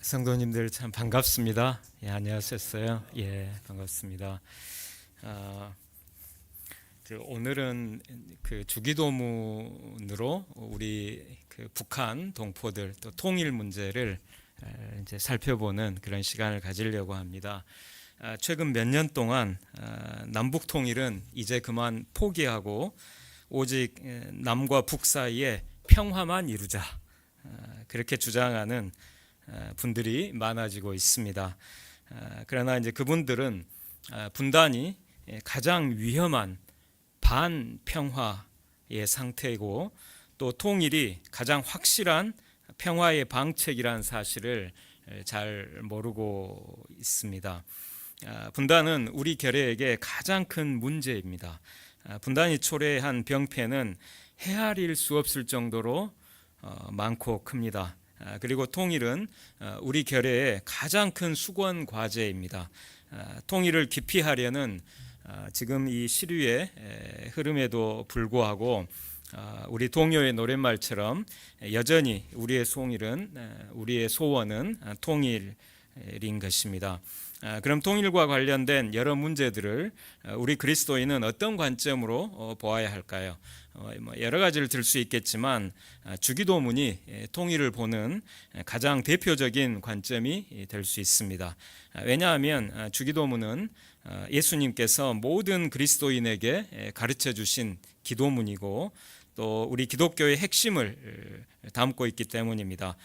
성도님들 참 반갑습니다. 예, 안녕하셨어요? 예, 반갑습니다. 아, 오늘은 그 주기도문으로 우리 그 북한 동포들 또 통일 문제를 이제 살펴보는 그런 시간을 가지려고 합니다. 최근 몇 년 동안 남북 통일은 이제 그만 포기하고 오직 남과 북 사이에 평화만 이루자, 그렇게 주장하는 분들이 많아지고 있습니다. 그러나 이제 그분들은 분단이 가장 위험한 반평화의 상태이고 또 통일이 가장 확실한 평화의 방책이라는 사실을 잘 모르고 있습니다. 분단은 우리 결의에게 가장 큰 문제입니다. 분단이 초래한 병폐는 헤아릴 수 없을 정도로 많고 큽니다. 그리고 통일은 우리 결의의 가장 큰 수건 과제입니다. 통일을 기피하려는 지금 이 시류의 흐름에도 불구하고 우리 동요의 노랫말처럼 여전히 우리의 소원은 통일인 것입니다. 그럼 통일과 관련된 여러 문제들을 우리 그리스도인은 어떤 관점으로 보아야 할까요? 여러 가지를 들 수 있겠지만 주기도문이 통일을 보는 가장 대표적인 관점이 될 수 있습니다. 왜냐하면 주기도문은 예수님께서 모든 그리스도인에게 가르쳐 주신 기도문이고 또 우리 기독교의 핵심을 담고 있기 때문입니다.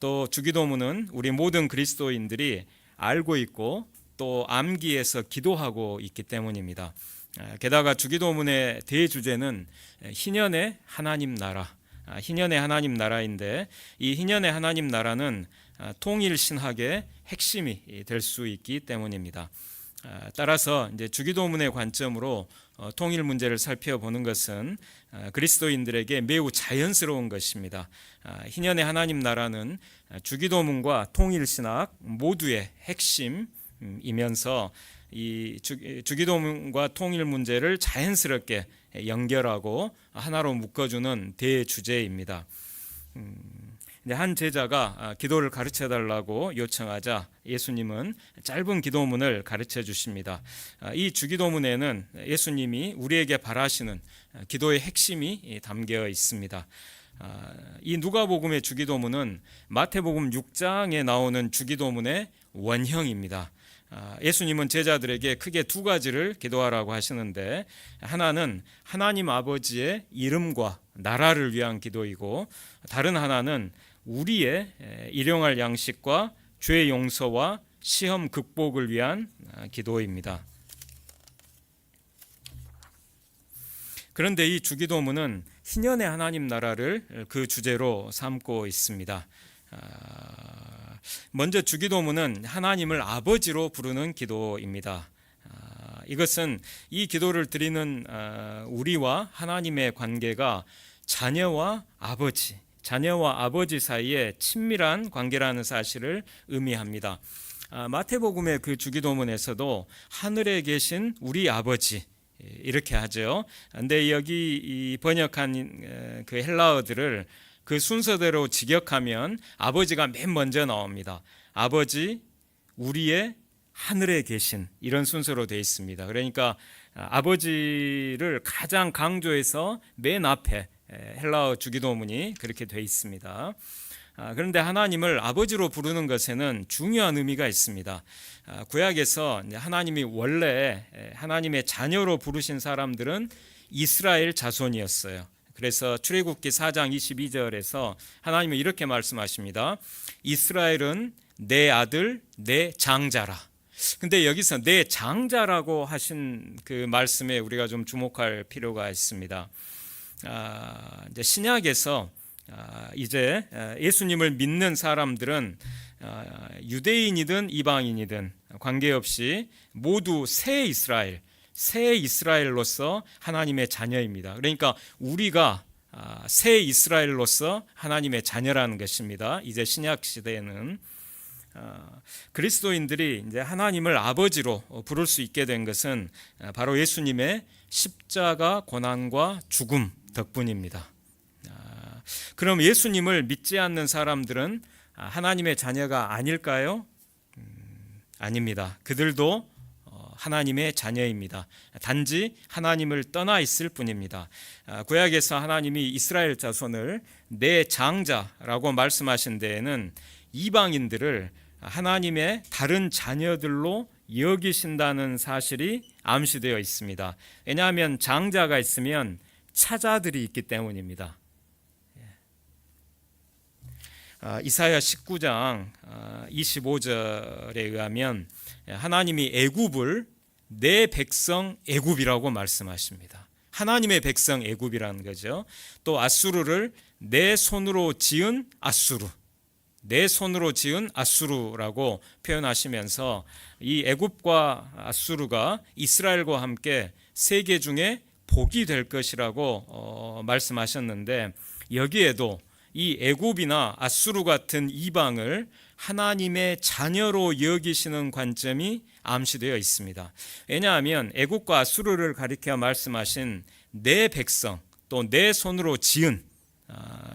또 주기도문은 우리 모든 그리스도인들이 알고 있고 또 암기해서 기도하고 있기 때문입니다. 게다가 주기도문의 대주제는 희년의 하나님 나라인데 이 희년의 하나님 나라는 통일 신학의 핵심이 될 수 있기 때문입니다. 따라서 이제 주기도문의 관점으로 통일 문제를 살펴보는 것은 그리스도인들에게 매우 자연스러운 것입니다. 희년의 하나님 나라는 주기도문과 통일 신학 모두의 핵심이면서 이 주기도문과 통일 문제를 자연스럽게 연결하고 하나로 묶어주는 대주제입니다. 한 제자가 기도를 가르쳐 달라고 요청하자 예수님은 짧은 기도문을 가르쳐 주십니다. 이 주기도문에는 예수님이 우리에게 바라시는 기도의 핵심이 담겨 있습니다. 이 누가복음의 주기도문은 마태복음 6장에 나오는 주기도문의 원형입니다. 예수님은 제자들에게 크게 두 가지를 기도하라고 하시는데, 하나는 하나님 아버지의 이름과 나라를 위한 기도이고, 다른 하나는 우리의 일용할 양식과 죄 용서와 시험 극복을 위한 기도입니다. 그런데 이 주기도문은 희년의 하나님 나라를 그 주제로 삼고 있습니다. 먼저 주기도문은 하나님을 아버지로 부르는 기도입니다. 이것은 이 기도를 드리는 우리와 하나님의 관계가 자녀와 아버지 사이에 친밀한 관계라는 사실을 의미합니다. 마태복음의 그 주기도문에서도 하늘에 계신 우리 아버지 이렇게 하죠. 근데 여기 번역한 그 헬라어들을 그 순서대로 직역하면 아버지가 맨 먼저 나옵니다. 아버지, 우리의 하늘에 계신, 이런 순서로 되어 있습니다. 그러니까 아버지를 가장 강조해서 맨 앞에 헬라어 주기도문이 그렇게 되어 있습니다. 그런데 하나님을 아버지로 부르는 것에는 중요한 의미가 있습니다. 구약에서 하나님이 원래 하나님의 자녀로 부르신 사람들은 이스라엘 자손이었어요. 그래서 출애굽기 4장 22절에서 하나님은 이렇게 말씀하십니다. 이스라엘은 내 아들, 내 장자라. 근데 여기서 내 장자라고 하신 그 말씀에 우리가 좀 주목할 필요가 있습니다. 이제 신약에서 이제 예수님을 믿는 사람들은 유대인이든 이방인이든 관계없이 모두 새 이스라엘로서 하나님의 자녀입니다. 그러니까 우리가 새 이스라엘로서 하나님의 자녀라는 것입니다. 이제 신약 시대에는 그리스도인들이 이제 하나님을 아버지로 부를 수 있게 된 것은 바로 예수님의 십자가 고난과 죽음 덕분입니다. 그럼 예수님을 믿지 않는 사람들은 하나님의 자녀가 아닐까요? 아닙니다. 그들도 하나님의 자녀입니다. 단지 하나님을 떠나 있을 뿐입니다. 구약에서 하나님이 이스라엘 자손을 내 장자라고 말씀하신 데에는 이방인들을 하나님의 다른 자녀들로 여기신다는 사실이 암시되어 있습니다. 왜냐하면 장자가 있으면 차자들이 있기 때문입니다. 이사야 19장 25절에 의하면 하나님이 애굽을 내 백성 애굽이라고 말씀하십니다. 하나님의 백성 애굽이라는 거죠. 또 아수르를 내 손으로 지은 아수르, 내 손으로 지은 아수르라고 표현하시면서 이 애굽과 아수르가 이스라엘과 함께 세계 중에 복이 될 것이라고 말씀하셨는데, 여기에도 이 애굽이나 아수르 같은 이방을 하나님의 자녀로 여기시는 관점이 암시되어 있습니다. 왜냐하면 애굽과 아수르를 가리켜 말씀하신 내 백성, 또 내 손으로 지은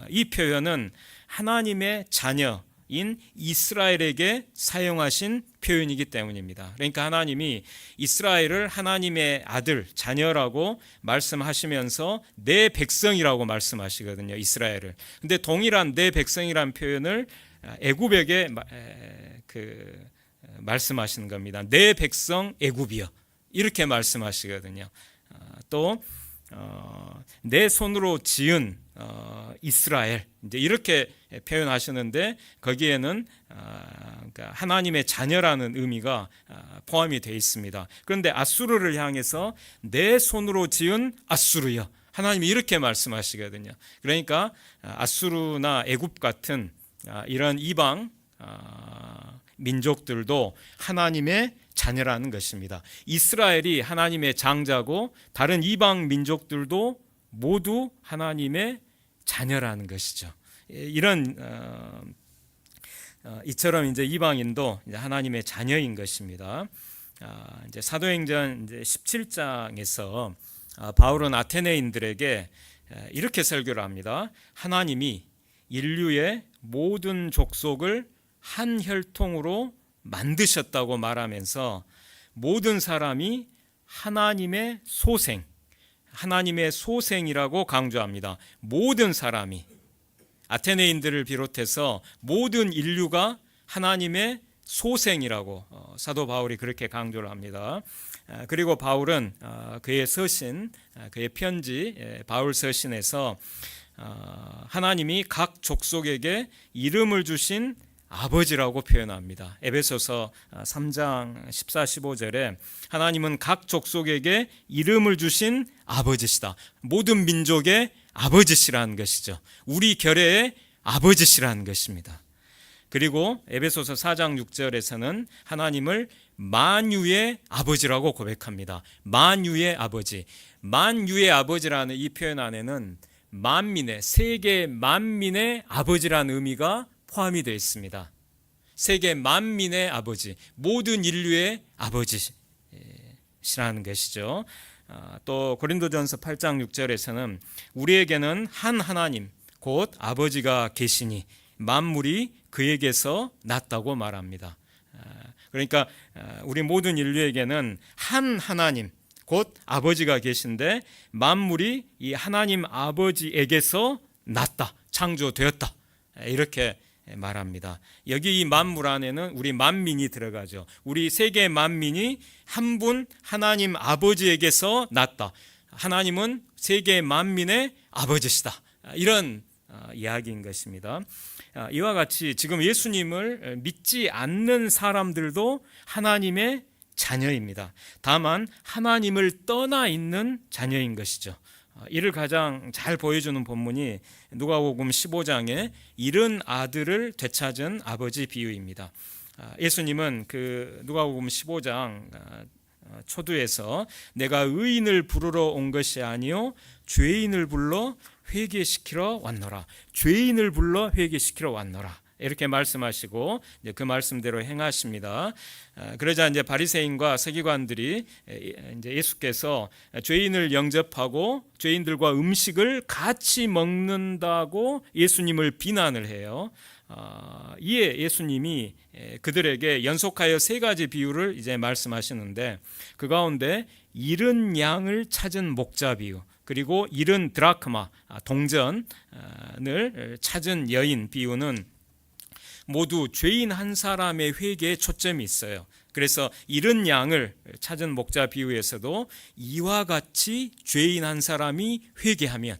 이 표현은 하나님의 자녀인 이스라엘에게 사용하신 표현이기 때문입니다. 그러니까 하나님이 이스라엘을 하나님의 아들, 자녀라고 말씀하시면서 내 백성이라고 말씀하시거든요. 이스라엘을. 근데 동일한 내 백성이라는 표현을 애굽에게 말씀하시는 겁니다. 내 백성 애굽이여, 이렇게 말씀하시거든요. 또 내 손으로 지은 이스라엘, 이제 이렇게 표현하시는데, 거기에는 그러니까 하나님의 자녀라는 의미가 포함이 되어 있습니다. 그런데 아수르를 향해서 내 손으로 지은 아수르여, 하나님이 이렇게 말씀하시거든요. 그러니까 아수르나 애굽 같은 이런 이방 민족들도 하나님의 자녀라는 것입니다. 이스라엘이 하나님의 장자고 다른 이방 민족들도 모두 하나님의 자녀라는 것이죠. 이처럼 이제 이방인도 이제 하나님의 자녀인 것입니다. 이제 사도행전 이제 17장에서 바울은 아테네인들에게 이렇게 설교를 합니다. 하나님이 인류의 모든 족속을 한 혈통으로 만드셨다고 말하면서 모든 사람이 하나님의 소생, 하나님의 소생이라고 강조합니다. 모든 사람이, 아테네인들을 비롯해서 모든 인류가 하나님의 소생이라고 사도 바울이 그렇게 강조를 합니다. 그리고 바울은 그의 서신, 그의 편지 바울 서신에서 하나님이 각 족속에게 이름을 주신 아버지라고 표현합니다. 에베소서 3장 14, 15절에 하나님은 각 족속에게 이름을 주신 아버지시다. 모든 민족의 아버지시라는 것이죠. 우리 결의의 아버지시라는 것입니다. 그리고 에베소서 4장 6절에서는 하나님을 만유의 아버지라고 고백합니다. 만유의 아버지. 만유의 아버지라는 이 표현 안에는 만민의, 세계 만민의 아버지라는 의미가 포함이 되어 있습니다. 세계 만민의 아버지, 모든 인류의 아버지시라는 것이죠. 또 고린도전서 8장 6절에서는 우리에게는 한 하나님 곧 아버지가 계시니 만물이 그에게서 났다고 말합니다. 그러니까 우리 모든 인류에게는 한 하나님 곧 아버지가 계신데 만물이 이 하나님 아버지에게서 났다, 창조되었다, 이렇게 말합니다. 여기 이 만물 안에는 우리 만민이 들어가죠. 우리 세계 만민이 한 분 하나님 아버지에게서 났다. 하나님은 세계 만민의 아버지시다. 이런 이야기인 것입니다. 이와 같이 지금 예수님을 믿지 않는 사람들도 하나님의 자녀입니다. 다만 하나님을 떠나 있는 자녀인 것이죠. 이를 가장 잘 보여주는 본문이 누가복음 15장에 잃은 아들을 되찾은 아버지 비유입니다. 예수님은 그 누가복음 15장 초두에서 내가 의인을 부르러 온 것이 아니요 죄인을 불러 회개시키러 왔노라. 죄인을 불러 회개시키러 왔노라. 이렇게 말씀하시고 이제 그 말씀대로 행하십니다. 그러자 이제 바리새인과 서기관들이 이제 예수께서 죄인을 영접하고 죄인들과 음식을 같이 먹는다고 예수님을 비난을 해요. 이에 예수님이 그들에게 연속하여 세 가지 비유를 이제 말씀하시는데, 그 가운데 잃은 양을 찾은 목자 비유, 그리고 잃은 드라크마, 동전을 찾은 여인 비유는 모두 죄인 한 사람의 회개에 초점이 있어요. 그래서 잃은 양을 찾은 목자 비유에서도 이와 같이 죄인 한 사람이 회개하면,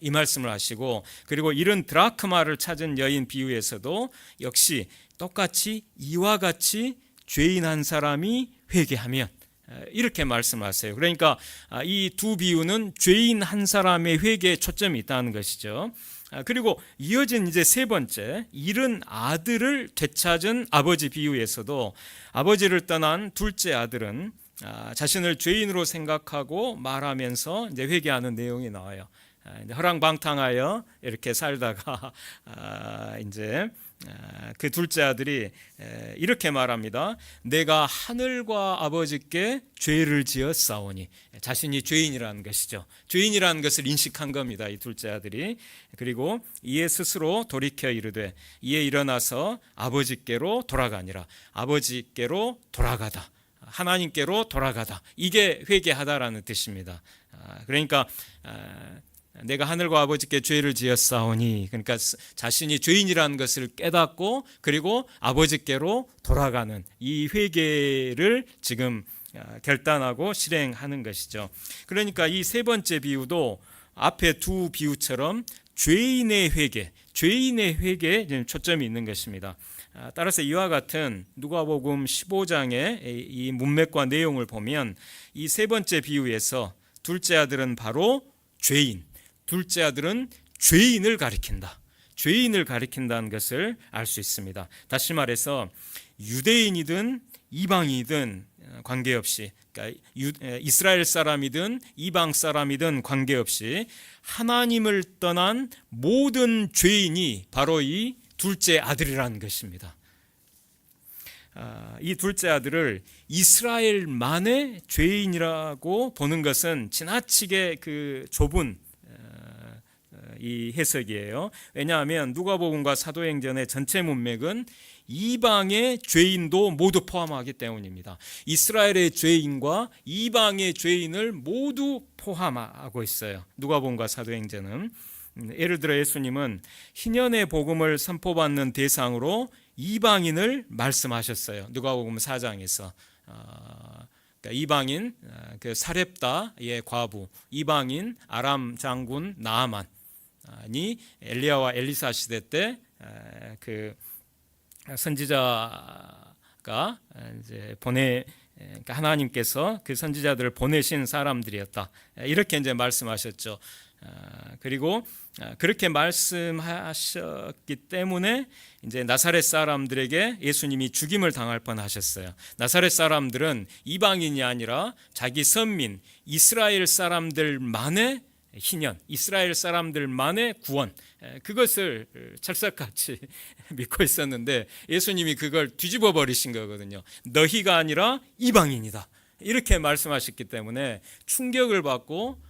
이 말씀을 하시고, 그리고 잃은 드라크마를 찾은 여인 비유에서도 역시 똑같이 이와 같이 죄인 한 사람이 회개하면, 이렇게 말씀하세요. 그러니까 이 두 비유는 죄인 한 사람의 회개에 초점이 있다는 것이죠. 그리고 이어진 이제 세 번째, 잃은 아들을 되찾은 아버지 비유에서도 아버지를 떠난 둘째 아들은 자신을 죄인으로 생각하고 말하면서 이제 회개하는 내용이 나와요. 허랑방탕하여 이렇게 살다가 이제 그 둘째 아들이 이렇게 말합니다. 내가 하늘과 아버지께 죄를 지었사오니, 자신이 죄인이라는 것이죠. 죄인이라는 것을 인식한 겁니다, 이 둘째 아들이. 그리고 이에 스스로 돌이켜 이르되, 이에 일어나서 아버지께로 돌아가니라. 아버지께로 돌아가다, 하나님께로 돌아가다, 이게 회개하다라는 뜻입니다. 그러니까 내가 하늘과 아버지께 죄를 지었사오니, 그러니까 자신이 죄인이라는 것을 깨닫고 그리고 아버지께로 돌아가는 이 회개를 지금 결단하고 실행하는 것이죠. 그러니까 이 세 번째 비유도 앞에 두 비유처럼 죄인의 회개에 초점이 있는 것입니다. 따라서 이와 같은 누가복음 15장의 이 문맥과 내용을 보면 이 세 번째 비유에서 둘째 아들은 바로 죄인, 둘째 아들은 죄인을 가리킨다. 죄인을 가리킨다는 것을 알 수 있습니다. 다시 말해서 유대인이든 이방이든 관계없이, 그러니까 이스라엘 사람이든 이방 사람이든 관계없이 하나님을 떠난 모든 죄인이 바로 이 둘째 아들이라는 것입니다. 이 둘째 아들을 이스라엘만의 죄인이라고 보는 것은 지나치게 그 좁은 이 해석이에요. 왜냐하면 누가복음과 사도행전의 전체 문맥은 이방의 죄인도 모두 포함하기 때문입니다. 이스라엘의 죄인과 이방의 죄인을 모두 포함하고 있어요, 누가복음과 사도행전은. 예를 들어 예수님은 희년의 복음을 선포받는 대상으로 이방인을 말씀하셨어요, 누가복음 4장에서. 그러니까 이방인, 그 사렙다의 과부, 이방인 아람 장군 나아만이 엘리야와 엘리사 시대 때 그 선지자가 이제 그러니까 하나님께서 그 선지자들을 보내신 사람들이었다, 이렇게 이제 말씀하셨죠. 그리고 그렇게 말씀하셨기 때문에 이제 나사렛 사람들에게 예수님이 죽임을 당할 뻔하셨어요. 나사렛 사람들은 이방인이 아니라 자기 선민 이스라엘 사람들만의 희년, 이스라엘 사람들만의 구원, 그것을 철석같이 믿고 있었는데 예수님이 그걸 뒤집어 버리신 거거든요. 너희가 아니라 이방인이다, 이렇게 말씀하셨기 때문에 충격을 받고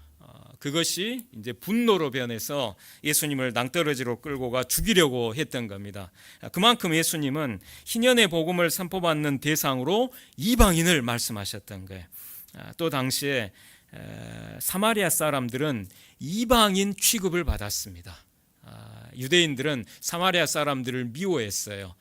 그것이 이제 분노로 변해서 예수님을 낭떠러지로 끌고 가 죽이려고 했던 겁니다. 그만큼 예수님은 희년의 복음을 선포받는 대상으로 이방인을 말씀하셨던 거예요. 또 당시에 사마리아 사람들은 이방인 취급을 받았습니다. 유대인들은 사마리아 사람들을 미워했어요.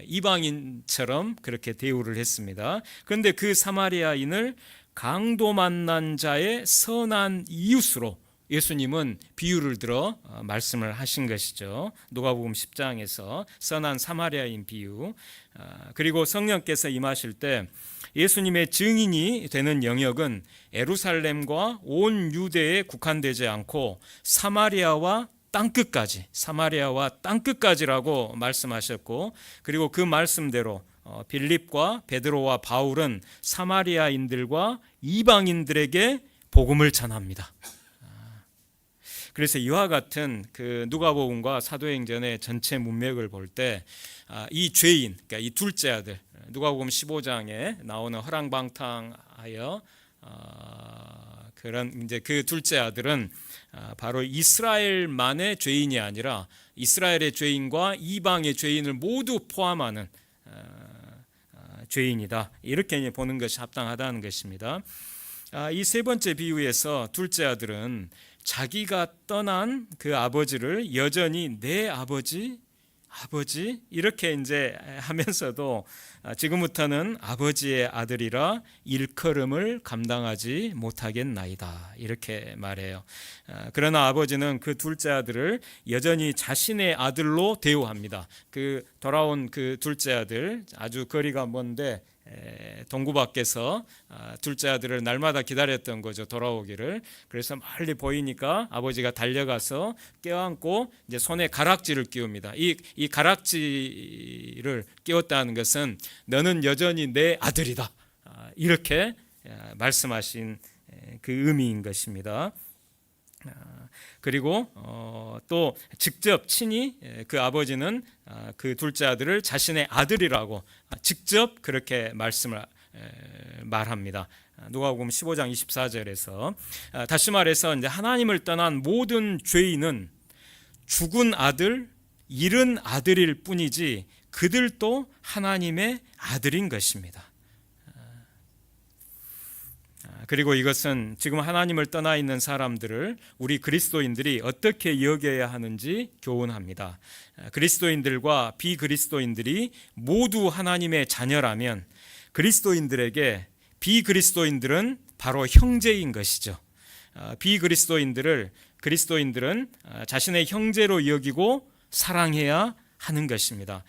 이방인처럼 그렇게 대우를 했습니다. 그런데 그 사마리아인을 강도 만난 자의 선한 이웃으로 예수님은 비유를 들어 말씀을 하신 것이죠. 누가복음 10장에서 선한 사마리아인 비유. 그리고 성령께서 임하실 때 예수님의 증인이 되는 영역은 예루살렘과 온 유대에 국한되지 않고 사마리아와 땅끝까지라고 말씀하셨고, 그리고 그 말씀대로 빌립과 베드로와 바울은 사마리아인들과 이방인들에게 복음을 전합니다. 그래서 이와 같은 그 누가복음과 사도행전의 전체 문맥을 볼 때 이 죄인, 그러니까 이 둘째 아들, 누가복음 15장에 나오는 허랑방탕하여 그런 이제 그 둘째 아들은 바로 이스라엘만의 죄인이 아니라 이스라엘의 죄인과 이방의 죄인을 모두 포함하는 죄인이다. 이렇게 보는 것이 합당하다는 것입니다. 이 세 번째 비유에서 둘째 아들은 자기가 떠난 그 아버지를 여전히 내 아버지 이렇게 이제 하면서도 지금부터는 아버지의 아들이라 일컬음을 감당하지 못하겠나이다 이렇게 말해요. 그러나 아버지는 그 둘째 아들을 여전히 자신의 아들로 대우합니다. 그 돌아온 그 둘째 아들 아주 거리가 먼데 동구 밖에서 둘째 아들을 날마다 기다렸던 거죠. 돌아오기를. 그래서 멀리 보이니까 아버지가 달려가서 껴안고 이제 손에 가락지를 끼웁니다. 이 가락지를 끼웠다는 것은 너는 여전히 내 아들이다. 이렇게 말씀하신 그 의미인 것입니다. 그리고 또 직접 친히 그 아버지는 그 둘째 아들을 자신의 아들이라고 직접 그렇게 말합니다. 누가복음 15장 24절에서 다시 말해서 이제 하나님을 떠난 모든 죄인은 죽은 아들, 잃은 아들일 뿐이지 그들도 하나님의 아들인 것입니다. 그리고 이것은 지금 하나님을 떠나 있는 사람들을 우리 그리스도인들이 어떻게 여겨야 하는지 교훈합니다. 그리스도인들과 비그리스도인들이 모두 하나님의 자녀라면 그리스도인들에게 비그리스도인들은 바로 형제인 것이죠. 비그리스도인들은 자신의 형제로 여기고 사랑해야 하는 것입니다.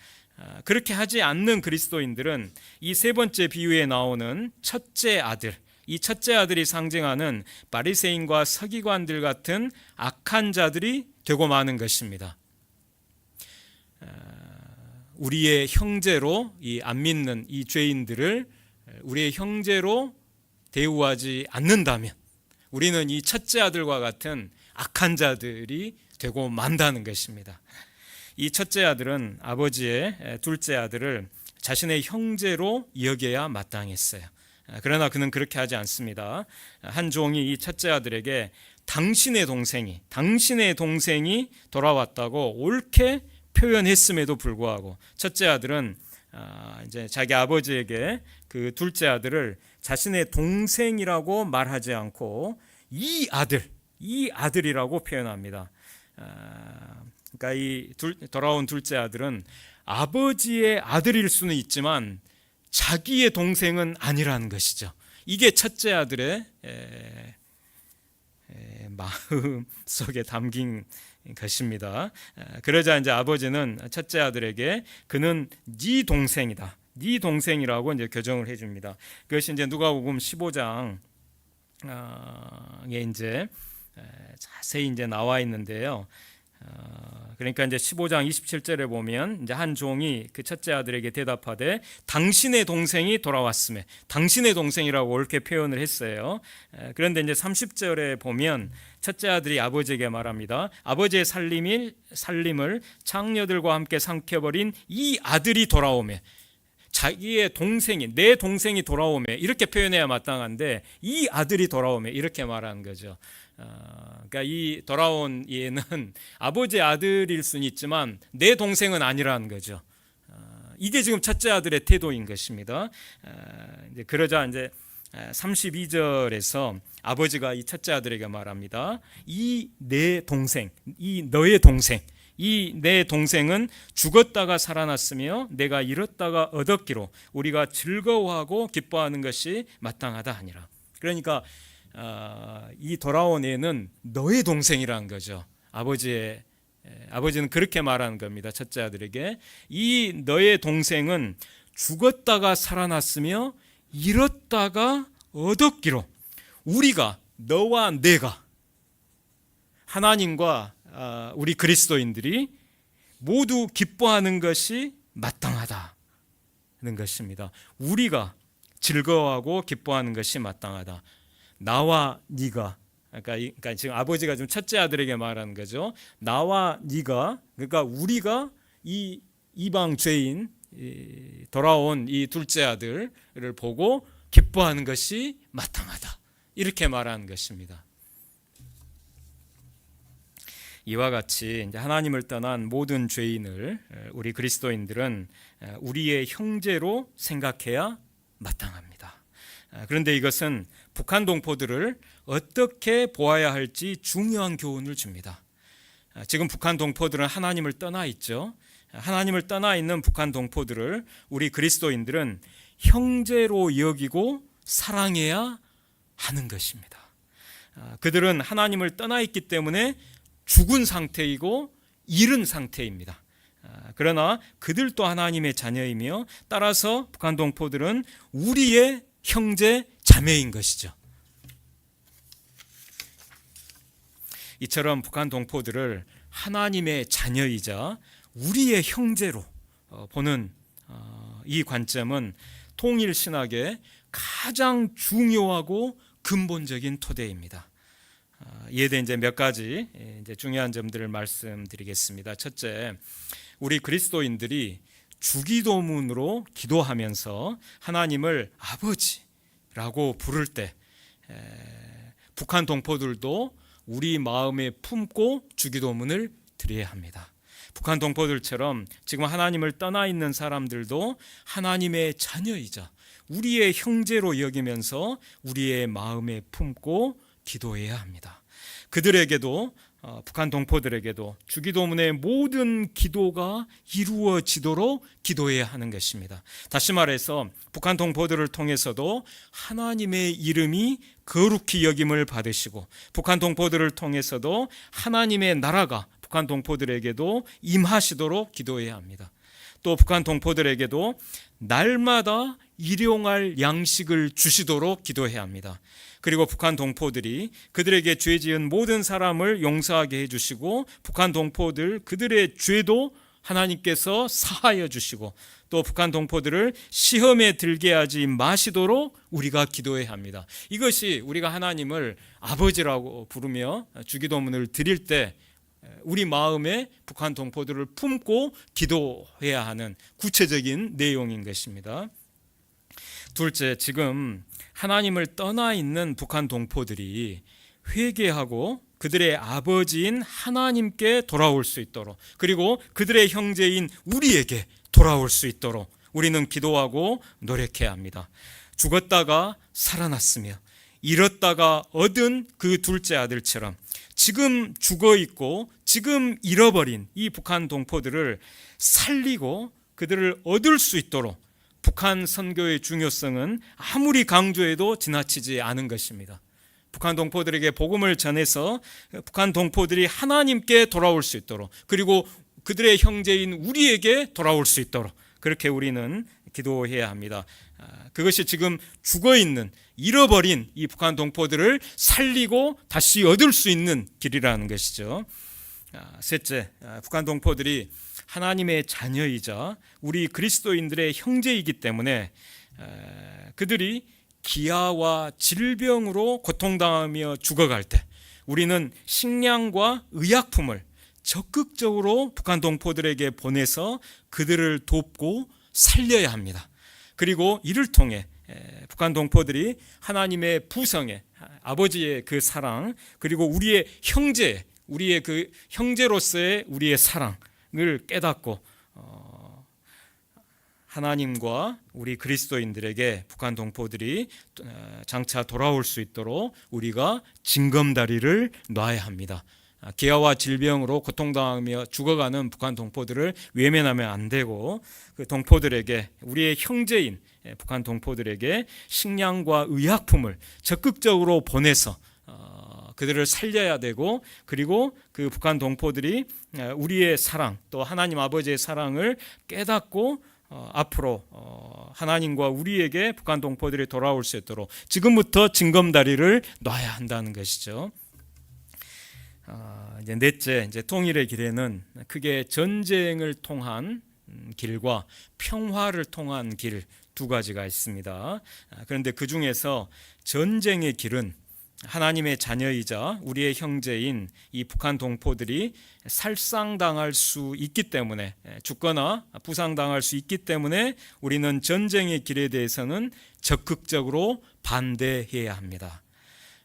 그렇게 하지 않는 그리스도인들은 이 세 번째 비유에 나오는 첫째 아들, 이 첫째 아들이 상징하는 바리새인과 서기관들 같은 악한 자들이 되고 마는 것입니다. 우리의 형제로 이 안 믿는 이 죄인들을 우리의 형제로 대우하지 않는다면 우리는 이 첫째 아들과 같은 악한 자들이 되고 만다는 것입니다. 이 첫째 아들은 아버지의 둘째 아들을 자신의 형제로 여겨야 마땅했어요. 그러나 그는 그렇게 하지 않습니다. 한 종이 이 첫째 아들에게 당신의 동생이 돌아왔다고 옳게 표현했음에도 불구하고 첫째 아들은 이제 자기 아버지에게 그 둘째 아들을 자신의 동생이라고 말하지 않고 이 아들이라고 표현합니다. 그러니까 돌아온 둘째 아들은 아버지의 아들일 수는 있지만 자기의 동생은 아니라는 것이죠. 이게 첫째 아들의 마음 속에 담긴 것입니다. 그러자 이제 아버지는 첫째 아들에게 그는 네 동생이다. 네 동생이라고 이제 교정을 해줍니다. 그것이 이제 누가복음 15장에 이제 자세히 이제 나와 있는데요. 그러니까 이제 15장 27절에 보면 이제 한 종이 그 첫째 아들에게 대답하되 당신의 동생이 돌아왔음에 당신의 동생이라고 옳게 표현을 했어요. 그런데 이제 30절에 보면 첫째 아들이 아버지에게 말합니다. 아버지의 살림을 창녀들과 함께 삼켜버린 이 아들이 돌아오매 자기의 내 동생이 돌아오매 이렇게 표현해야 마땅한데 이 아들이 돌아오매 이렇게 말하는 거죠. 그러니까 이 돌아온 얘는 아버지의 아들일 수는 있지만 내 동생은 아니라는 거죠. 이게 지금 첫째 아들의 태도인 것입니다. 그러자 이제 32절에서 아버지가 이 첫째 아들에게 말합니다. 이 너의 내 동생은 죽었다가 살아났으며 내가 잃었다가 얻었기로 우리가 즐거워하고 기뻐하는 것이 마땅하다 하니라. 그러니까 이 돌아온 애는 너의 동생이라는 거죠. 아버지는 그렇게 말하는 겁니다. 첫째 아들에게 이 너의 동생은 죽었다가 살아났으며 잃었다가 얻었기로 우리가 너와 내가 하나님과 우리 그리스도인들이 모두 기뻐하는 것이 마땅하다는 것입니다. 우리가 즐거워하고 기뻐하는 것이 마땅하다. 나와 네가 그러니까 지금 아버지가 좀 첫째 아들에게 말하는 거죠. 나와 네가 그러니까 우리가 이 이방 죄인 돌아온 이 둘째 아들을 보고 기뻐하는 것이 마땅하다. 이렇게 말하는 것입니다. 이와 같이 이제 하나님을 떠난 모든 죄인을 우리 그리스도인들은 우리의 형제로 생각해야 마땅합니다. 그런데 이것은 북한 동포들을 어떻게 보아야 할지 중요한 교훈을 줍니다. 지금 북한 동포들은 하나님을 떠나 있죠. 하나님을 떠나 있는 북한 동포들을 우리 그리스도인들은 형제로 여기고 사랑해야 하는 것입니다. 그들은 하나님을 떠나 있기 때문에 죽은 상태이고 잃은 상태입니다. 그러나 그들도 하나님의 자녀이며 따라서 북한 동포들은 우리의 형제 자매인 것이죠. 이처럼 북한 동포들을 하나님의 자녀이자 우리의 형제로 보는 이 관점은 통일 신학의 가장 중요하고 근본적인 토대입니다. 이에 대해 이제 몇 가지 이제 중요한 점들을 말씀드리겠습니다. 첫째, 우리 그리스도인들이 주기도문으로 기도하면서 하나님을 아버지라고 부를 때 북한 동포들도 우리 마음에 품고 주기도문을 드려야 합니다. 북한 동포들처럼 지금 하나님을 떠나 있는 사람들도 하나님의 자녀이자 우리의 형제로 여기면서 우리의 마음에 품고 기도해야 합니다. 그들에게도 북한 동포들에게도 주기도문의 모든 기도가 이루어지도록 기도해야 하는 것입니다. 다시 말해서 북한 동포들을 통해서도 하나님의 이름이 거룩히 여김을 받으시고 북한 동포들을 통해서도 하나님의 나라가 북한 동포들에게도 임하시도록 기도해야 합니다. 또 북한 동포들에게도 날마다 일용할 양식을 주시도록 기도해야 합니다. 그리고 북한 동포들이 그들에게 죄 지은 모든 사람을 용서하게 해주시고 북한 동포들 그들의 죄도 하나님께서 사하여 주시고 또 북한 동포들을 시험에 들게 하지 마시도록 우리가 기도해야 합니다. 이것이 우리가 하나님을 아버지라고 부르며 주기도문을 드릴 때 우리 마음에 북한 동포들을 품고 기도해야 하는 구체적인 내용인 것입니다. 둘째, 지금 하나님을 떠나 있는 북한 동포들이 회개하고 그들의 아버지인 하나님께 돌아올 수 있도록 그리고 그들의 형제인 우리에게 돌아올 수 있도록 우리는 기도하고 노력해야 합니다. 죽었다가 살아났으며 잃었다가 얻은 그 둘째 아들처럼 지금 죽어 있고 지금 잃어버린 이 북한 동포들을 살리고 그들을 얻을 수 있도록 북한 선교의 중요성은 아무리 강조해도 지나치지 않은 것입니다. 북한 동포들에게 복음을 전해서 북한 동포들이 하나님께 돌아올 수 있도록 그리고 그들의 형제인 우리에게 돌아올 수 있도록 그렇게 우리는 기도해야 합니다. 그것이 지금 죽어있는 잃어버린 이 북한 동포들을 살리고 다시 얻을 수 있는 길이라는 것이죠. 셋째, 북한 동포들이 하나님의 자녀이자 우리 그리스도인들의 형제이기 때문에 그들이 기아와 질병으로 고통당하며 죽어갈 때 우리는 식량과 의약품을 적극적으로 북한 동포들에게 보내서 그들을 돕고 살려야 합니다. 그리고 이를 통해 북한 동포들이 하나님의 부성에 아버지의 그 사랑 그리고 우리의 그 형제로서의 우리의 사랑을 깨닫고 하나님과 우리 그리스도인들에게 북한 동포들이 장차 돌아올 수 있도록 우리가 징검다리를 놔야 합니다. 기아와 질병으로 고통당하며 죽어가는 북한 동포들을 외면하면 안 되고 그 동포들에게 우리의 형제인 북한 동포들에게 식량과 의약품을 적극적으로 보내서 그들을 살려야 되고 그리고 그 북한 동포들이 우리의 사랑 또 하나님 아버지의 사랑을 깨닫고 앞으로 하나님과 우리에게 북한 동포들이 돌아올 수 있도록 지금부터 징검다리를 놔야 한다는 것이죠. 이제 넷째, 이제 통일의 길에는 크게 전쟁을 통한 길과 평화를 통한 길 두 가지가 있습니다. 그런데 그 중에서 전쟁의 길은 하나님의 자녀이자 우리의 형제인 이 북한 동포들이 살상당할 수 있기 때문에 죽거나 부상당할 수 있기 때문에 우리는 전쟁의 길에 대해서는 적극적으로 반대해야 합니다.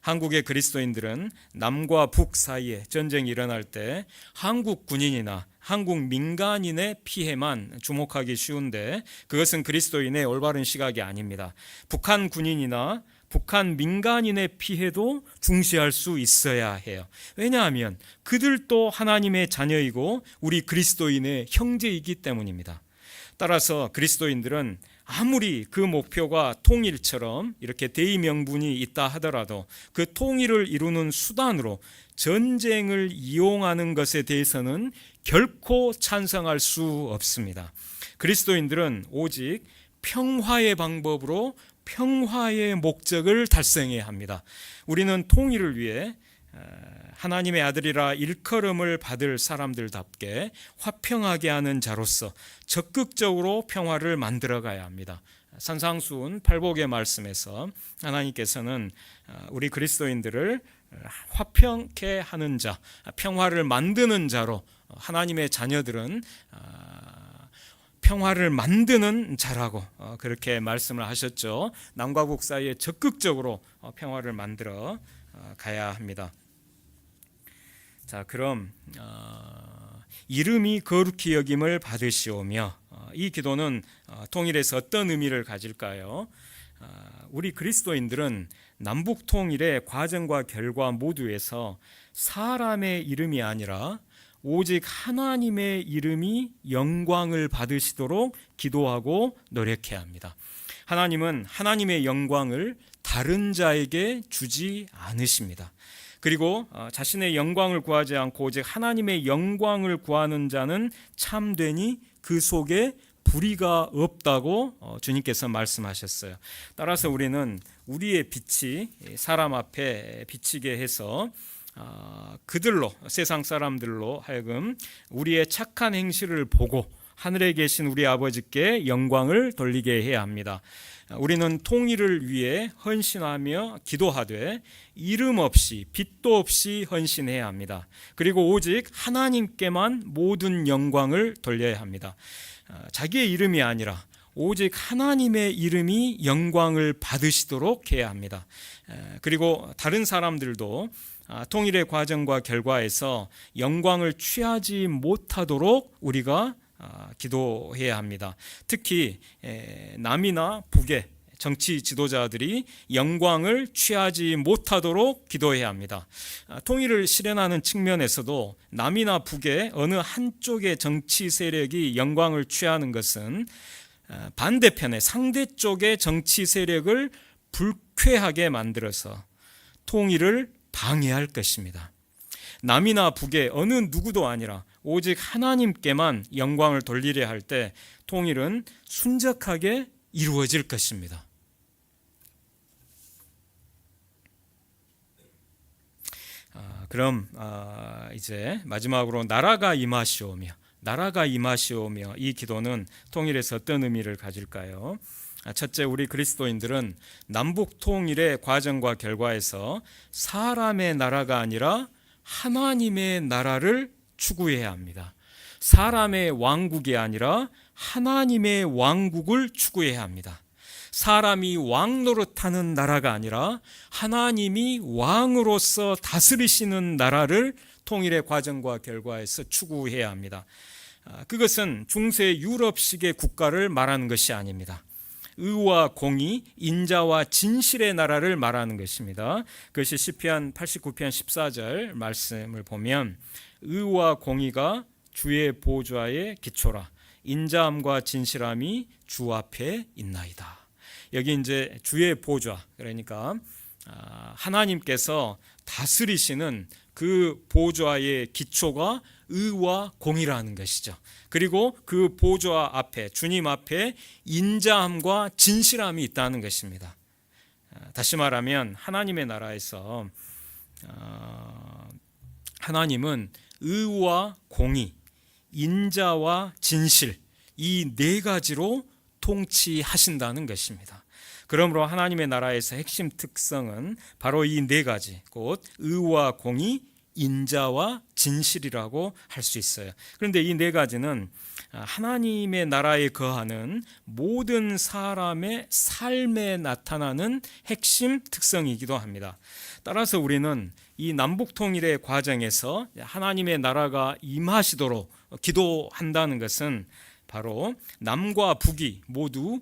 한국의 그리스도인들은 남과 북 사이에 전쟁이 일어날 때 한국 군인이나 한국 민간인의 피해만 주목하기 쉬운데 그것은 그리스도인의 올바른 시각이 아닙니다. 북한 군인이나 북한 민간인의 피해도 중시할 수 있어야 해요. 왜냐하면 그들도 하나님의 자녀이고 우리 그리스도인의 형제이기 때문입니다. 따라서 그리스도인들은 아무리 그 목표가 통일처럼 이렇게 대의명분이 있다 하더라도 그 통일을 이루는 수단으로 전쟁을 이용하는 것에 대해서는 결코 찬성할 수 없습니다. 그리스도인들은 오직 평화의 방법으로 평화의 목적을 달성해야 합니다. 우리는 통일을 위해 하나님의 아들이라 일컬음을 받을 사람들답게 화평하게 하는 자로서 적극적으로 평화를 만들어가야 합니다. 산상수훈 팔복의 말씀에서 하나님께서는 우리 그리스도인들을 화평케 하는 자, 평화를 만드는 자로 하나님의 자녀들은 평화를 만드는 자라고 그렇게 말씀을 하셨죠. 남과 북 사이에 적극적으로 평화를 만들어 가야 합니다. 자, 그럼 이름이 거룩히 여김을 받으시오며 이 기도는 통일에서 어떤 의미를 가질까요? 우리 그리스도인들은 남북 통일의 과정과 결과 모두에서 사람의 이름이 아니라 오직 하나님의 이름이 영광을 받으시도록 기도하고 노력해야 합니다. 하나님은 하나님의 영광을 다른 자에게 주지 않으십니다. 그리고 자신의 영광을 구하지 않고 오직 하나님의 영광을 구하는 자는 참되니 그 속에 불의가 없다고 주님께서 말씀하셨어요. 따라서 우리는 우리의 빛이 사람 앞에 비치게 해서 그들로, 세상 사람들로 하여금 우리의 착한 행실을 보고 하늘에 계신 우리 아버지께 영광을 돌리게 해야 합니다. 우리는 통일을 위해 헌신하며 기도하되 이름 없이 빛도 없이 헌신해야 합니다. 그리고 오직 하나님께만 모든 영광을 돌려야 합니다. 자기의 이름이 아니라 오직 하나님의 이름이 영광을 받으시도록 해야 합니다. 그리고 다른 사람들도 통일의 과정과 결과에서 영광을 취하지 못하도록 우리가 기도해야 합니다. 특히 남이나 북의 정치 지도자들이 영광을 취하지 못하도록 기도해야 합니다. 통일을 실현하는 측면에서도 남이나 북의 어느 한쪽의 정치 세력이 영광을 취하는 것은 반대편의 상대 쪽의 정치 세력을 불쾌하게 만들어서 통일을 방해할 것입니다. 남이나 북의 어느 누구도 아니라 오직 하나님께만 영광을 돌리려 할 때 통일은 순적하게 이루어질 것입니다. 그럼 이제 마지막으로 나라가 임하시오며 이 기도는 통일에서 어떤 의미를 가질까요? 첫째, 우리 그리스도인들은 남북 통일의 과정과 결과에서 사람의 나라가 아니라 하나님의 나라를 추구해야 합니다. 사람의 왕국이 아니라 하나님의 왕국을 추구해야 합니다. 사람이 왕 노릇하는 나라가 아니라 하나님이 왕으로서 다스리시는 나라를 통일의 과정과 결과에서 추구해야 합니다. 그것은 중세 유럽식의 국가를 말하는 것이 아닙니다. 의와 공의, 인자와 진실의 나라를 말하는 것입니다. 그것이 시편 89편 14절 말씀을 보면 의와 공의가 주의 보좌의 기초라 인자함과 진실함이 주 앞에 있나이다. 여기 이제 주의 보좌, 그러니까 하나님께서 다스리시는 그 보좌의 기초가 의와 공의라는 것이죠. 그리고 그 보좌 앞에, 주님 앞에 인자함과 진실함이 있다는 것입니다. 다시 말하면 하나님의 나라에서 하나님은 의와 공의, 인자와 진실, 이 네 가지로 통치하신다는 것입니다. 그러므로 하나님의 나라에서 핵심 특성은 바로 이 네 가지, 곧 의와 공의, 인자와 진실이라고 할 수 있어요. 그런데 이 네 가지는 하나님의 나라에 거하는 모든 사람의 삶에 나타나는 핵심 특성이기도 합니다. 따라서 우리는 이 남북통일의 과정에서 하나님의 나라가 임하시도록 기도한다는 것은 바로 남과 북이 모두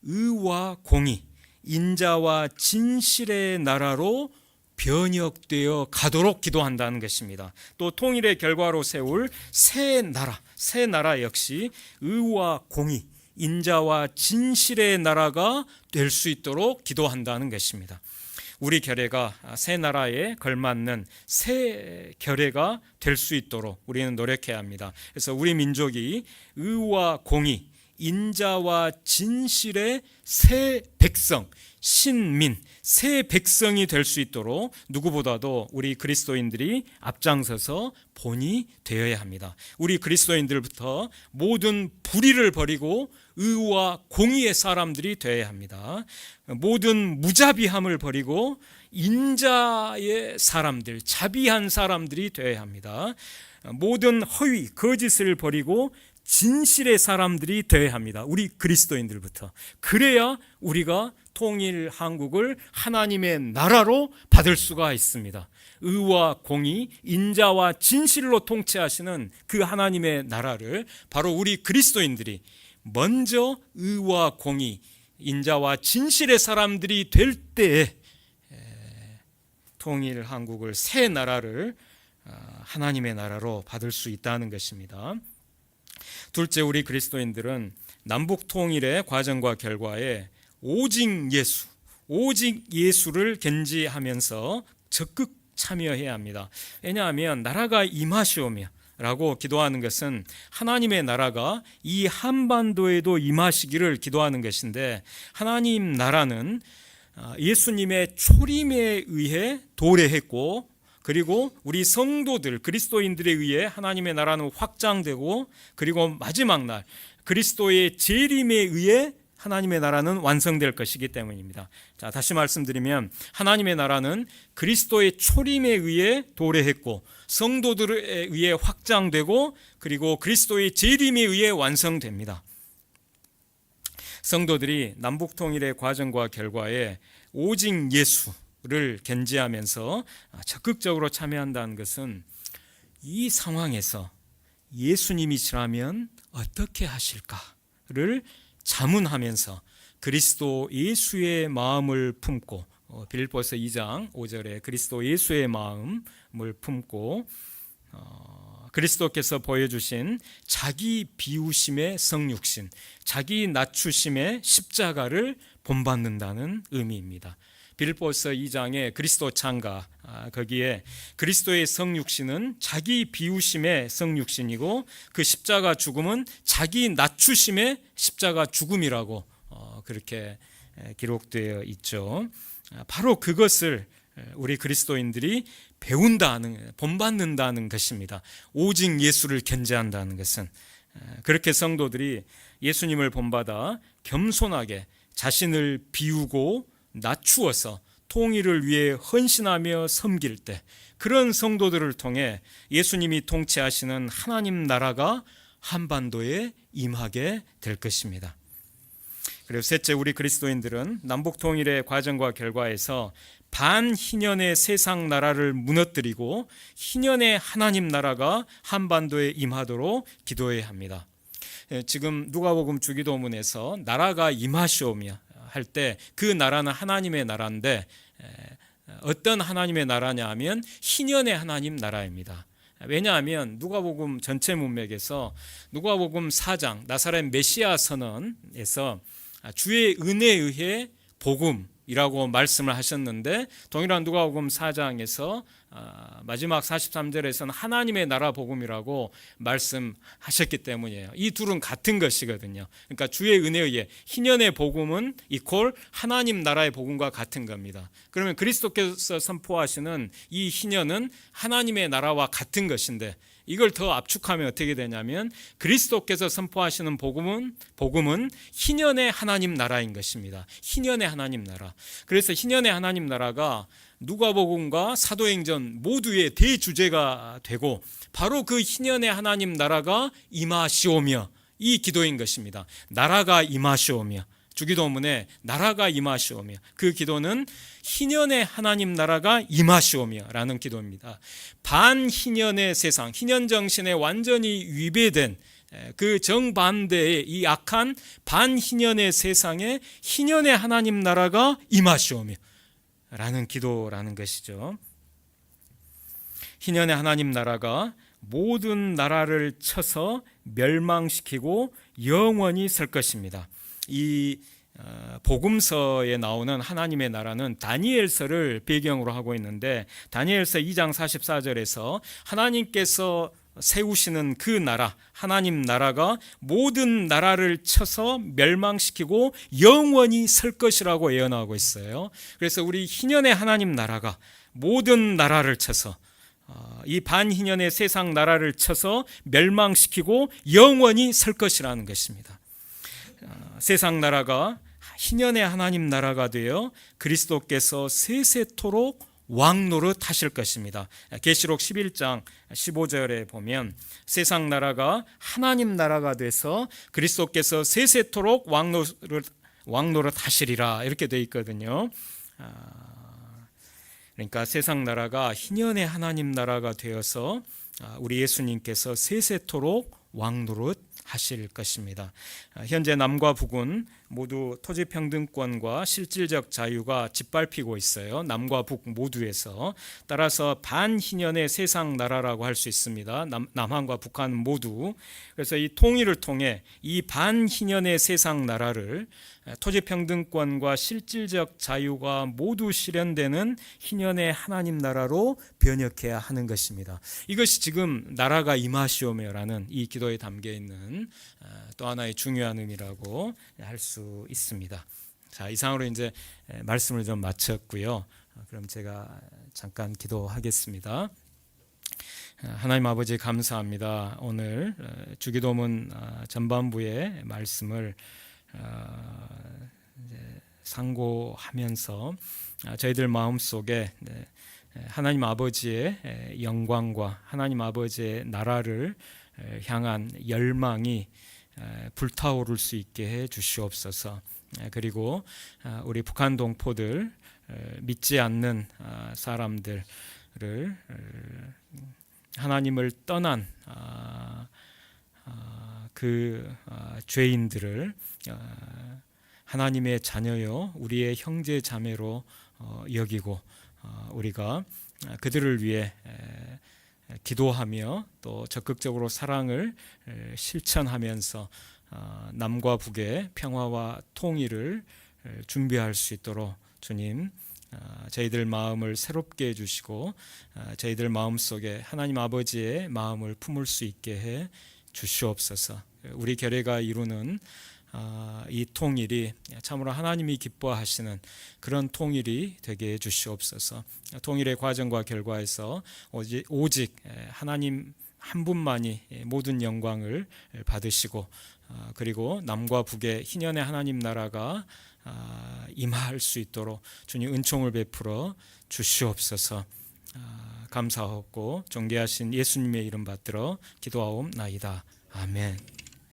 의와 공의, 인자와 진실의 나라로 변혁되어 가도록 기도한다는 것입니다. 또 통일의 결과로 세울 새 나라 역시 의와 공의, 인자와 진실의 나라가 될 수 있도록 기도한다는 것입니다. 우리 결례가 새 나라에 걸맞는 새 결례가 될 수 있도록 우리는 노력해야 합니다. 그래서 우리 민족이 의와 공의, 인자와 진실의 새 백성, 신민, 새 백성이 될 수 있도록 누구보다도 우리 그리스도인들이 앞장서서 본이 되어야 합니다. 우리 그리스도인들부터 모든 불의를 버리고 의와 공의의 사람들이 되어야 합니다. 모든 무자비함을 버리고 인자의 사람들, 자비한 사람들이 되어야 합니다. 모든 허위, 거짓을 버리고 진실의 사람들이 되어야 합니다. 우리 그리스도인들부터. 그래야 우리가 통일 한국을 하나님의 나라로 받을 수가 있습니다. 의와 공의, 인자와 진실로 통치하시는 그 하나님의 나라를 바로 우리 그리스도인들이 먼저 의와 공의, 인자와 진실의 사람들이 될 때에 통일 한국을 새 나라를 하나님의 나라로 받을 수 있다는 것입니다. 둘째, 우리 그리스도인들은 남북 통일의 과정과 결과에 오직 예수를 견지하면서 적극 참여해야 합니다. 왜냐하면 나라가 임하시오며 라고 기도하는 것은 하나님의 나라가 이 한반도에도 임하시기를 기도하는 것인데, 하나님 나라는 예수님의 초림에 의해 도래했고, 그리고 우리 성도들, 그리스도인들에 의해 하나님의 나라는 확장되고, 그리고 마지막 날 그리스도의 재림에 의해 하나님의 나라는 완성될 것이기 때문입니다. 자, 다시 말씀드리면 하나님의 나라는 그리스도의 초림에 의해 도래했고, 성도들에 의해 확장되고, 그리고 그리스도의 재림에 의해 완성됩니다. 성도들이 남북통일의 과정과 결과에 오직 예수를 견지하면서 적극적으로 참여한다는 것은 이 상황에서 예수님이시라면 어떻게 하실까를 자문하면서 그리스도 예수의 마음을 품고, 빌립보서 2장 5절에 그리스도 예수의 마음을 품고 그리스도께서 보여주신 자기 비우심의 성육신, 자기 낮추심의 십자가를 본받는다는 의미입니다. 빌립보서 2장의 그리스도 창가, 거기에 그리스도의 성육신은 자기 비우심의 성육신이고, 그 십자가 죽음은 자기 낮추심의 십자가 죽음이라고 그렇게 기록되어 있죠. 바로 그것을 우리 그리스도인들이 본받는다는 것입니다. 오직 예수를 견지한다는 것은, 그렇게 성도들이 예수님을 본받아 겸손하게 자신을 비우고 낮추어서 통일을 위해 헌신하며 섬길 때, 그런 성도들을 통해 예수님이 통치하시는 하나님 나라가 한반도에 임하게 될 것입니다. 그리고 셋째, 우리 그리스도인들은 남북 통일의 과정과 결과에서 반희년의 세상 나라를 무너뜨리고 희년의 하나님 나라가 한반도에 임하도록 기도해야 합니다. 지금 누가복음 주기도문에서 나라가 임하시오며 할 때 그 나라는 하나님의 나라인데, 어떤 하나님의 나라냐 하면 희년의 하나님 나라입니다. 왜냐하면 누가복음 전체 문맥에서 누가복음 4장 나사렛 메시아 선언에서 주의 은혜에 의해 복음이라고 말씀을 하셨는데, 동일한 누가복음 4장에서 마지막 43절에서는 하나님의 나라 복음이라고 말씀하셨기 때문이에요. 이 둘은 같은 것이거든요. 그러니까 주의 은혜에 의해 희년의 복음은 이퀄 하나님 나라의 복음과 같은 겁니다. 그러면 그리스도께서 선포하시는 이 희년은 하나님의 나라와 같은 것인데, 이걸 더 압축하면 어떻게 되냐면 그리스도께서 선포하시는 복음은 희년의 하나님 나라인 것입니다. 희년의 하나님 나라. 그래서 희년의 하나님 나라가 누가복음과 사도행전 모두의 대주제가 되고 바로 그 희년의 하나님 나라가 임하시오며 이 기도인 것입니다. 나라가 임하시오며, 주기도문에 나라가 임하시오며, 그 기도는 희년의 하나님 나라가 임하시오며 라는 기도입니다. 반희년의 세상, 희년 정신에 완전히 위배된 그 정반대의 이 악한 반희년의 세상에 희년의 하나님 나라가 임하시오며 라는 기도라는 것이죠. 희년의 하나님 나라가 모든 나라를 쳐서 멸망시키고 영원히 설 것입니다. 이 복음서에 나오는 하나님의 나라는 다니엘서를 배경으로 하고 있는데, 다니엘서 2장 44절에서 하나님께서 세우시는 그 나라, 하나님 나라가 모든 나라를 쳐서 멸망시키고 영원히 설 것이라고 예언하고 있어요. 그래서 우리 희년의 하나님 나라가 모든 나라를 쳐서, 이 반희년의 세상 나라를 쳐서 멸망시키고 영원히 설 것이라는 것입니다. 세상 나라가 희년의 하나님 나라가 되어 그리스도께서 세세토록 왕노릇 하실 것입니다. 계시록 11장 15절에 보면 세상 나라가 하나님 나라가 돼서 그리스도께서 세세토록 왕노릇 하시리라 이렇게 되어 있거든요. 그러니까 세상 나라가 희년의 하나님 나라가 되어서 우리 예수님께서 세세토록 왕노릇 하실 것입니다. 현재 남과 북은 모두 토지평등권과 실질적 자유가 짓밟히고 있어요. 남과 북 모두에서. 따라서 반희년의 세상 나라라고 할 수 있습니다. 남한과 북한 모두. 그래서 이 통일을 통해 이 반희년의 세상 나라를 토지평등권과 실질적 자유가 모두 실현되는 희년의 하나님 나라로 변혁해야 하는 것입니다. 이것이 지금 나라가 임하시오며라는 이 기도에 담겨 있는 또 하나의 중요한 의미라고 할 수 있습니다. 자, 이상으로 이제 말씀을 좀 마쳤고요. 그럼 제가 잠깐 기도하겠습니다. 하나님 아버지 감사합니다. 오늘 주기도문 전반부의 말씀을 상고하면서 저희들 마음속에 하나님 아버지의 영광과 하나님 아버지의 나라를 향한 열망이 불타오를 수 있게 해 주시옵소서. 그리고 우리 북한 동포들, 믿지 않는 사람들을 하나님을 떠난 그 죄인들을 하나님의 자녀요 우리의 형제 자매로 여기고 우리가 그들을 위해 기도하며 또 적극적으로 사랑을 실천하면서 남과 북의 평화와 통일을 준비할 수 있도록 주님 저희들 마음을 새롭게 해주시고 저희들 마음속에 하나님 아버지의 마음을 품을 수 있게 해 주시옵소서. 우리 교회가 이루는 이 통일이 참으로 하나님이 기뻐하시는 그런 통일이 되게 해 주시옵소서. 통일의 과정과 결과에서 오직 하나님 한 분만이 모든 영광을 받으시고 그리고 남과 북의 희년의 하나님 나라가 임할 수 있도록 주님 은총을 베풀어 주시옵소서. 감사하고 존귀하신 예수님의 이름 받들어 기도하옵나이다. 아멘.